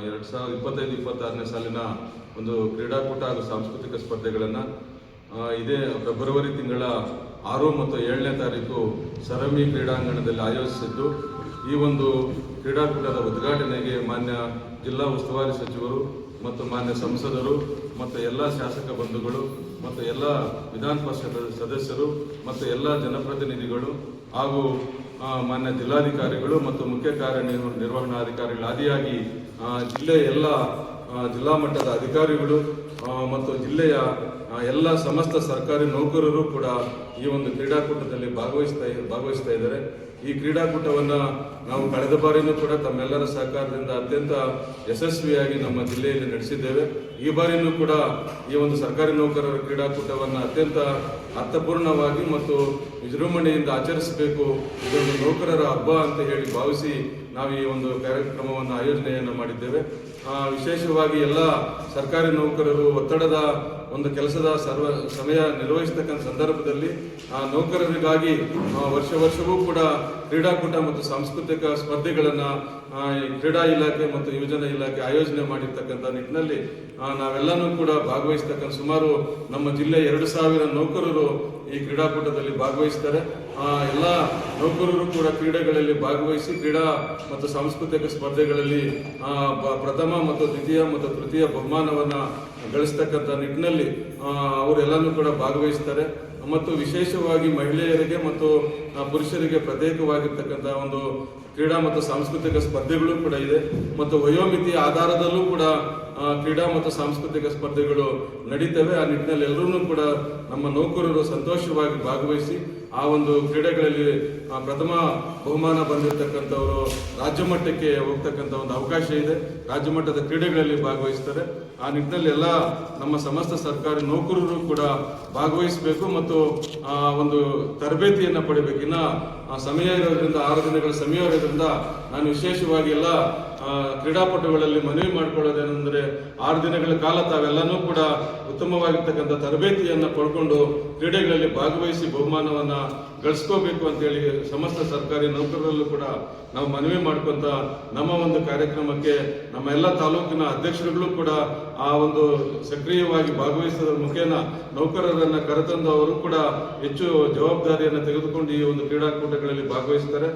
2025-26ನೇ ಸಾಲಿನ ಒಂದು ಕ್ರೀಡಾಕೂಟ ಹಾಗೂ ಸಾಂಸ್ಕೃತಿಕ ಸ್ಪರ್ಧೆಗಳನ್ನು ಇದೇ ಫೆಬ್ರವರಿ ತಿಂಗಳ 6 ಮತ್ತು 7ನೇ ತಾರೀಕು ಸರಮಿ ಕ್ರೀಡಾಂಗಣದಲ್ಲಿ ಆಯೋಜಿಸಿದ್ದು, ಈ ಒಂದು ಕ್ರೀಡಾಕೂಟದ ಉದ್ಘಾಟನೆಗೆ ಮಾನ್ಯ ಜಿಲ್ಲಾ ಉಸ್ತುವಾರಿ ಸಚಿವರು ಮತ್ತು ಮಾನ್ಯ ಸಂಸದರು ಮತ್ತು ಎಲ್ಲ ಶಾಸಕ ಬಂಧುಗಳು ಮತ್ತು ಎಲ್ಲ ವಿಧಾನ ಪರಿಷತ್ ಸದಸ್ಯರು ಮತ್ತು ಎಲ್ಲ ಜನಪ್ರತಿನಿಧಿಗಳು ಹಾಗೂ ಮಾನ್ಯ ಜಿಲ್ಲಾಧಿಕಾರಿಗಳು ಮತ್ತು ಮುಖ್ಯ ಕಾರ್ಯನಿರ್ವಹಣಾಧಿಕಾರಿಗಳ ಆದಿಯಾಗಿ ಜಿಲ್ಲೆಯ ಎಲ್ಲ ಜಿಲ್ಲಾ ಮಟ್ಟದ ಅಧಿಕಾರಿಗಳು ಮತ್ತು ಜಿಲ್ಲೆಯ ಎಲ್ಲ ಸಮಸ್ತ ಸರ್ಕಾರಿ ನೌಕರರು ಕೂಡ ಈ ಒಂದು ಕ್ರೀಡಾಕೂಟದಲ್ಲಿ ಭಾಗವಹಿಸ್ತಾ ಇದ್ದಾರೆ. ಈ ಕ್ರೀಡಾಕೂಟವನ್ನು ನಾವು ಕಳೆದ ಬಾರಿನೂ ಕೂಡ ತಮ್ಮೆಲ್ಲರ ಸಹಕಾರದಿಂದ ಅತ್ಯಂತ ಯಶಸ್ವಿಯಾಗಿ ನಮ್ಮ ಜಿಲ್ಲೆಯಲ್ಲಿ ನಡೆಸಿದ್ದೇವೆ. ಈ ಬಾರಿನೂ ಕೂಡ ಈ ಒಂದು ಸರ್ಕಾರಿ ನೌಕರರ ಕ್ರೀಡಾಕೂಟವನ್ನು ಅತ್ಯಂತ ಅರ್ಥಪೂರ್ಣವಾಗಿ ಮತ್ತು ವಿಜೃಂಭಣೆಯಿಂದ ಆಚರಿಸಬೇಕು, ಇದೊಂದು ನೌಕರರ ಹಬ್ಬ ಅಂತ ಹೇಳಿ ಭಾವಿಸಿ ನಾವು ಈ ಒಂದು ಕಾರ್ಯಕ್ರಮವನ್ನು ಆಯೋಜನೆಯನ್ನು ಮಾಡಿದ್ದೇವೆ. ವಿಶೇಷವಾಗಿ ಎಲ್ಲ ಸರ್ಕಾರಿ ನೌಕರರು ಒತ್ತಡದ ಒಂದು ಕೆಲಸದ ಸಮಯ ನಿರ್ವಹಿಸತಕ್ಕಂಥ ಸಂದರ್ಭದಲ್ಲಿ ನೌಕರರಿಗಾಗಿ ವರ್ಷವೂ ಕೂಡ ಕ್ರೀಡಾಕೂಟ ಮತ್ತು ಸಾಂಸ್ಕೃತಿಕ ಸ್ಪರ್ಧೆಗಳನ್ನು ಕ್ರೀಡಾ ಇಲಾಖೆ ಮತ್ತು ಯುವಜನ ಇಲಾಖೆ ಆಯೋಜನೆ ಮಾಡಿರ್ತಕ್ಕಂಥ ನಿಟ್ಟಿನಲ್ಲಿ ನಾವೆಲ್ಲನೂ ಕೂಡ ಭಾಗವಹಿಸ್ತಕ್ಕಂಥ ಸುಮಾರು ನಮ್ಮ ಜಿಲ್ಲೆ 2,000 ನೌಕರರು ಈ ಕ್ರೀಡಾಕೂಟದಲ್ಲಿ ಭಾಗವಹಿಸ್ತಾರೆ. ಎಲ್ಲ ನೌಕರರು ಕೂಡ ಕ್ರೀಡೆಗಳಲ್ಲಿ ಭಾಗವಹಿಸಿ ಕ್ರೀಡಾ ಮತ್ತು ಸಾಂಸ್ಕೃತಿಕ ಸ್ಪರ್ಧೆಗಳಲ್ಲಿ ಪ್ರಥಮ ಮತ್ತು ದ್ವಿತೀಯ ಮತ್ತು ತೃತೀಯ ಬಹುಮಾನವನ್ನು ಗಳಿಸ್ತಕ್ಕಂಥ ನಿಟ್ಟಿನಲ್ಲಿ ಅವರೆಲ್ಲನೂ ಕೂಡ ಭಾಗವಹಿಸ್ತಾರೆ. ಮತ್ತು ವಿಶೇಷವಾಗಿ ಮಹಿಳೆಯರಿಗೆ ಮತ್ತು ಪುರುಷರಿಗೆ ಪ್ರತ್ಯೇಕವಾಗಿರ್ತಕ್ಕಂಥ ಒಂದು ಕ್ರೀಡಾ ಮತ್ತು ಸಾಂಸ್ಕೃತಿಕ ಸ್ಪರ್ಧೆಗಳು ಕೂಡ ಇದೆ. ಮತ್ತು ವಯೋಮಿತಿಯ ಆಧಾರದಲ್ಲೂ ಕೂಡ ಕ್ರೀಡಾ ಮತ್ತು ಸಾಂಸ್ಕೃತಿಕ ಸ್ಪರ್ಧೆಗಳು ನಡೀತವೆ. ಆ ನಿಟ್ಟಿನಲ್ಲಿ ಎಲ್ಲರೂ ಕೂಡ ನಮ್ಮ ನೌಕರರು ಸಂತೋಷವಾಗಿ ಭಾಗವಹಿಸಿ ಆ ಒಂದು ಕ್ರೀಡೆಗಳಲ್ಲಿ ಪ್ರಥಮ ಬಹುಮಾನ ಬಂದಿರತಕ್ಕಂಥವರು ರಾಜ್ಯ ಮಟ್ಟಕ್ಕೆ ಹೋಗ್ತಕ್ಕಂಥ ಒಂದು ಅವಕಾಶ ಇದೆ. ರಾಜ್ಯ ಮಟ್ಟದ ಕ್ರೀಡೆಗಳಲ್ಲಿ ಭಾಗವಹಿಸ್ತಾರೆ. ಆ ನಿಟ್ಟಿನಲ್ಲಿ ಎಲ್ಲ ನಮ್ಮ ಸಮಸ್ತ ಸರ್ಕಾರಿ ನೌಕರರು ಕೂಡ ಭಾಗವಹಿಸಬೇಕು ಮತ್ತು ಒಂದು ತರಬೇತಿಯನ್ನು ಪಡಿಬೇಕು. ಇನ್ನು ಸಮಯ ಇರೋದ್ರಿಂದ 6 ದಿನಗಳ ಸಮಯ ಇರೋದ್ರಿಂದ ನಾನು ವಿಶೇಷವಾಗಿ ಎಲ್ಲ ಕ್ರೀಡಾಪಟುಗಳಲ್ಲಿ ಮನವಿ ಮಾಡಿಕೊಳ್ಳೋದೇನೆಂದರೆ 6 ದಿನಗಳ ಕಾಲ ತಾವೆಲ್ಲನೂ ಕೂಡ ಉತ್ತಮವಾಗಿರ್ತಕ್ಕಂಥ ತರಬೇತಿಯನ್ನು ಪಡ್ಕೊಂಡು ಕ್ರೀಡೆಗಳಲ್ಲಿ ಭಾಗವಹಿಸಿ ಬಹುಮಾನವನ್ನು ಗಳಿಸ್ಕೋಬೇಕು ಅಂತೇಳಿ ಸಮಸ್ತ ಸರ್ಕಾರಿ ನೌಕರರಲ್ಲೂ ಕೂಡ ನಾವು ಮನವಿ ಮಾಡ್ಕೊಂತ ನಮ್ಮ ಒಂದು ಕಾರ್ಯಕ್ರಮಕ್ಕೆ ನಮ್ಮ ಎಲ್ಲ ತಾಲೂಕಿನ ಅಧ್ಯಕ್ಷರುಗಳು ಕೂಡ ಆ ಒಂದು ಸಕ್ರಿಯವಾಗಿ ಭಾಗವಹಿಸೋದ್ರ ಮುಖೇನ ನೌಕರರನ್ನು ಕರೆತಂದು ಅವರು ಕೂಡ ಹೆಚ್ಚು ಜವಾಬ್ದಾರಿಯನ್ನು ತೆಗೆದುಕೊಂಡು ಈ ಒಂದು ಕ್ರೀಡಾಕೂಟಗಳಲ್ಲಿ ಭಾಗವಹಿಸ್ತಾರೆ.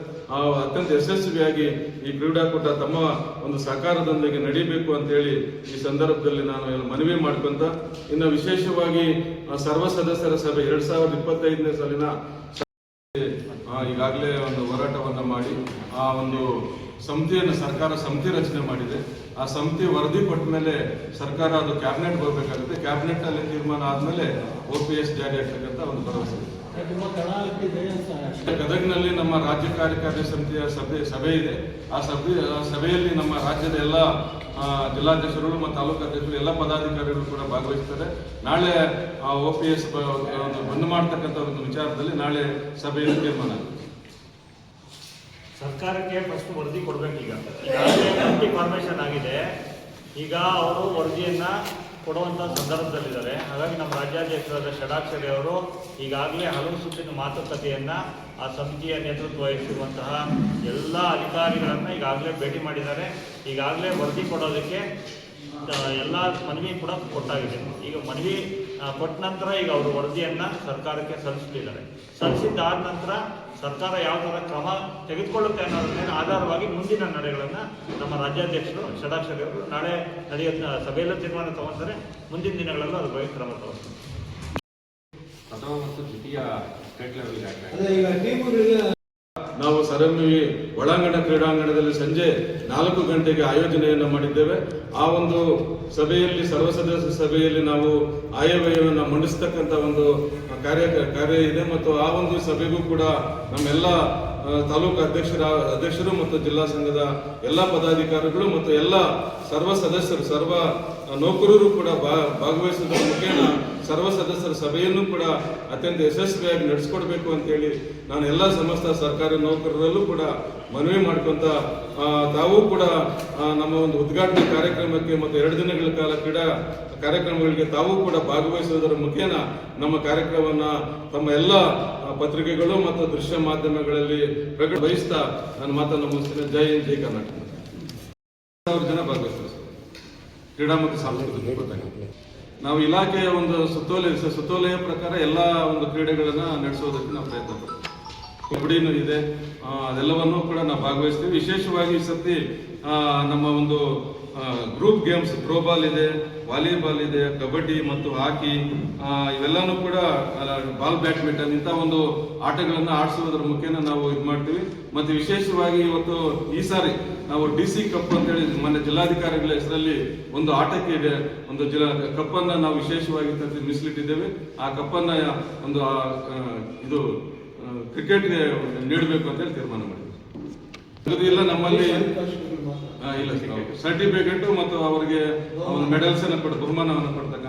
ಅತ್ಯಂತ ಯಶಸ್ವಿಯಾಗಿ ಈ ಕ್ರೀಡಾಕೂಟ ತಮ್ಮ ಒಂದು ಸಹಕಾರದೊಂದಿಗೆ ನಡೀಬೇಕು ಅಂತೇಳಿ ಈ ಸಂದರ್ಭದಲ್ಲಿ ನಾನು ಮನವಿ ಮಾಡ್ಕೊಂತ, ಇನ್ನು ವಿಶೇಷವಾಗಿ ಸರ್ವ ಸದಸ್ಯರ ಸಭೆ 2025ನೇ ಸಾಲಿನ ಈಗಾಗಲೇ ಒಂದು ಹೋರಾಟವನ್ನು ಮಾಡಿ ಆ ಒಂದು ಸಮಿತಿಯನ್ನು ಸರ್ಕಾರ ಸಮಿತಿ ರಚನೆ ಮಾಡಿದೆ. ಆ ಸಮಿತಿ ವರದಿ ಕೊಟ್ಟ ಮೇಲೆ ಸರ್ಕಾರ ಅದು ಕ್ಯಾಬಿನೆಟ್ ಹೋಗಬೇಕಾಗುತ್ತೆ. ಕ್ಯಾಬಿನೆಟ್ ಅಲ್ಲಿ ತೀರ್ಮಾನ ಆದ್ಮೇಲೆ OPS ಜಾರಿ ಆಗ್ತಕ್ಕಂಥ ಒಂದು ಭರವಸೆ ಇದೆ. ಗದಗ್ನಲ್ಲಿ ನಮ್ಮ ರಾಜ್ಯ ಕಾರ್ಯಕಾರಿ ಸಮಿತಿಯ ಸಭೆ ಇದೆ. ಆ ಸಭೆಯಲ್ಲಿ ನಮ್ಮ ರಾಜ್ಯದ ಎಲ್ಲ ಜಿಲ್ಲಾಧ್ಯಕ್ಷರುಗಳು ಮತ್ತು ತಾಲೂಕು ಅಧ್ಯಕ್ಷರು ಎಲ್ಲ ಪದಾಧಿಕಾರಿಗಳು ಕೂಡ ಭಾಗವಹಿಸ್ತಾರೆ. ನಾಳೆ OPS ಬಂದ್ ಮಾಡತಕ್ಕಂಥ ಒಂದು ವಿಚಾರದಲ್ಲಿ ನಾಳೆ ಸಭೆಯಲ್ಲಿ ತೀರ್ಮಾನ ಆಗುತ್ತೆ. ಸರ್ಕಾರಕ್ಕೆ ಫಸ್ಟ್ ವರದಿ ಕೊಡ್ಬೇಕು. ಈಗ ಫಾರ್ಮೇಶನ್ ಆಗಿದೆ. ಈಗ ಅವರು ವರದಿಯನ್ನ ಕೊಡುವಂತ ಸಂದರ್ಭದಲ್ಲಿದ್ದಾರೆ. ಹಾಗಾಗಿ ನಮ್ಮ ರಾಜ್ಯಾಧ್ಯಕ್ಷರಾದ ಷಡಾಕ್ಷರಿ ಅವರು ಈಗಾಗಲೇ ಹಲವು ಸುತ್ತಿನ ಮಾತುಕತೆಯನ್ನ ಆ ಸಮಿತಿಯ ನೇತೃತ್ವ ವಹಿಸಿರುವಂತಹ ಎಲ್ಲ ಅಧಿಕಾರಿಗಳನ್ನ ಈಗಾಗಲೇ ಭೇಟಿ ಮಾಡಿದ್ದಾರೆ. ಈಗಾಗಲೇ ವರದಿ ಕೊಡೋದಕ್ಕೆ ಎಲ್ಲ ಮನವಿ ಕೂಡ ಕೊಟ್ಟಾಗಿದೆ. ಈಗ ಮನವಿ ಕೊಟ್ಟ ನಂತರ ಈಗ ಅವರು ವರದಿಯನ್ನ ಸರ್ಕಾರಕ್ಕೆ ಸಲ್ಲಿಸಲಿದ್ದಾರೆ. ಸಲ್ಲಿಸಿದ್ದಾದ ನಂತರ ಸರ್ಕಾರ ಯಾವ ಥರ ಕ್ರಮ ತೆಗೆದುಕೊಳ್ಳುತ್ತೆ ಅನ್ನೋದನ್ನ ಆಧಾರವಾಗಿ ಮುಂದಿನ ನಡೆಗಳನ್ನು ನಮ್ಮ ರಾಜ್ಯಾಧ್ಯಕ್ಷರು ಷಡಾಕ್ಷರಿ ಅವರು ನಾಳೆ ನಡೆಯುವ ಸಭೆಯಲ್ಲೂ ತೀರ್ಮಾನ ತಗೊಂತಾರೆ. ಮುಂದಿನ ದಿನಗಳಲ್ಲೂ ಅದ್ರ ಬಗ್ಗೆ ಕ್ರಮ ತಗೊಳ್ತಾರೆ. ಪ್ರಥಮ ಮತ್ತು ದ್ವಿತೀಯ ಸ್ಟೇಟ್ ಲೆವೆಲ್ ನಾವು ಸರಮಿ ಒಳಾಂಗಣ ಕ್ರೀಡಾಂಗಣದಲ್ಲಿ ಸಂಜೆ 4 ಗಂಟೆಗೆ ಆಯೋಜನೆಯನ್ನು ಮಾಡಿದ್ದೇವೆ. ಆ ಒಂದು ಸಭೆಯಲ್ಲಿ ಸರ್ವ ಸದಸ್ಯ ಸಭೆಯಲ್ಲಿ ನಾವು ಆಯವ್ಯಯವನ್ನು ಮಂಡಿಸ್ತಕ್ಕಂಥ ಒಂದು ಕಾರ್ಯ ಇದೆ. ಮತ್ತು ಆ ಒಂದು ಸಭೆಗೂ ಕೂಡ ನಮ್ಮೆಲ್ಲ ತಾಲೂಕು ಅಧ್ಯಕ್ಷರು ಮತ್ತು ಜಿಲ್ಲಾ ಸಂಘದ ಎಲ್ಲ ಪದಾಧಿಕಾರಿಗಳು ಮತ್ತು ಎಲ್ಲ ಸರ್ವ ಸದಸ್ಯರು ಸರ್ವ ನೌಕರರು ಕೂಡ ಭಾಗವಹಿಸುವುದರ ಮುಖೇನ ಸರ್ವ ಸದಸ್ಯರ ಸಭೆಯನ್ನು ಕೂಡ ಅತ್ಯಂತ ಯಶಸ್ವಿಯಾಗಿ ನಡೆಸಿಕೊಡ್ಬೇಕು ಅಂತೇಳಿ ನಾನು ಎಲ್ಲ ಸಮಸ್ತ ಸರ್ಕಾರಿ ನೌಕರರಲ್ಲೂ ಕೂಡ ಮನವಿ ಮಾಡ್ಕೊಂತ ತಾವು ಕೂಡ ನಮ್ಮ ಒಂದು ಉದ್ಘಾಟನೆ ಕಾರ್ಯಕ್ರಮಕ್ಕೆ ಮತ್ತು 2 ದಿನಗಳ ಕಾಲ ಕ್ರೀಡಾ ಕಾರ್ಯಕ್ರಮಗಳಿಗೆ ತಾವು ಕೂಡ ಭಾಗವಹಿಸುವುದರ ಮುಖೇನ ನಮ್ಮ ಕಾರ್ಯಕ್ರಮವನ್ನು ತಮ್ಮ ಎಲ್ಲ ಪತ್ರಿಕೆಗಳು ಮತ್ತು ದೃಶ್ಯ ಮಾಧ್ಯಮಗಳಲ್ಲಿ ಪ್ರಕಟವಹಿಸ್ತಾ ನಾನು ಮಾತನ್ನು ಮುಗಿಸ್ತೇನೆ. ಜೈ ಹಿಂದ್, ಜೈ ಕರ್ನಾಟಕ. 1,000 ಜನ ಭಾಗವಹಿಸ್ತಾರೆ. ಕ್ರೀಡಾ ಮತ್ತು ಸಾಂಸ್ಕೃತಿಕ ಸ್ಪರ್ಧೆಗಳು. ನಾವು ಇಲಾಖೆಯ ಒಂದು ಸುತ್ತೋಲೆಯ ಪ್ರಕಾರ ಎಲ್ಲ ಒಂದು ಕ್ರೀಡೆಗಳನ್ನ ನಡೆಸೋದಕ್ಕೆ ನಾವು ಪ್ರಯತ್ನ ಪಡ್ತೀವಿ. ಕಬಡ್ಡಿನೂ ಇದೆ, ಅದೆಲ್ಲವನ್ನೂ ಕೂಡ ನಾವು ಭಾಗವಹಿಸ್ತೀವಿ. ವಿಶೇಷವಾಗಿ ಈ ಸರ್ತಿ ನಮ್ಮ ಒಂದು ಗ್ರೂಪ್ ಗೇಮ್ಸ್ ಥ್ರೋಬಾಲ್ ಇದೆ, ವಾಲಿಬಾಲ್ ಇದೆ, ಕಬಡ್ಡಿ ಮತ್ತು ಹಾಕಿ ಇವೆಲ್ಲನೂ ಕೂಡ ಬಾಲ್ ಬ್ಯಾಡ್ಮಿಂಟನ್ ಇಂಥ ಒಂದು ಆಟಗಳನ್ನು ಆಡಿಸುವುದರ ಮುಖೇನ ನಾವು ಇದು ಮಾಡ್ತೀವಿ. ಮತ್ತು ವಿಶೇಷವಾಗಿ ಇವತ್ತು ಈ ಸಾರಿ ನಾವು DC ಕಪ್ ಅಂತೇಳಿ ಮೊನ್ನೆ ಜಿಲ್ಲಾಧಿಕಾರಿಗಳ ಹೆಸರಲ್ಲಿ ಒಂದು ಆಟಕ್ಕೆ ಇದೆ, ಒಂದು ಕಪ್ಪನ್ನು ನಾವು ವಿಶೇಷವಾಗಿ ಮೀಸಲಿಟ್ಟಿದ್ದೇವೆ. ಆ ಕಪ್ಪನ್ನು ಒಂದು ಇದು ಕ್ರಿಕೆಟ್ಗೆ ನೀಡಬೇಕು ಅಂತೇಳಿ ತೀರ್ಮಾನ ಮಾಡಿದ್ವಿ. ಇಲ್ಲ ನಮ್ಮಲ್ಲಿ ಇಲ್ಲ ಸರ್ಟಿಫಿಕೇಟ್ ಮತ್ತು ಅವರಿಗೆ ಮೆಡಲ್ಸ್ ಅನ್ನು ಬಹುಮಾನವನ್ನು ಕೊಡ್ತಕ್ಕಂಥ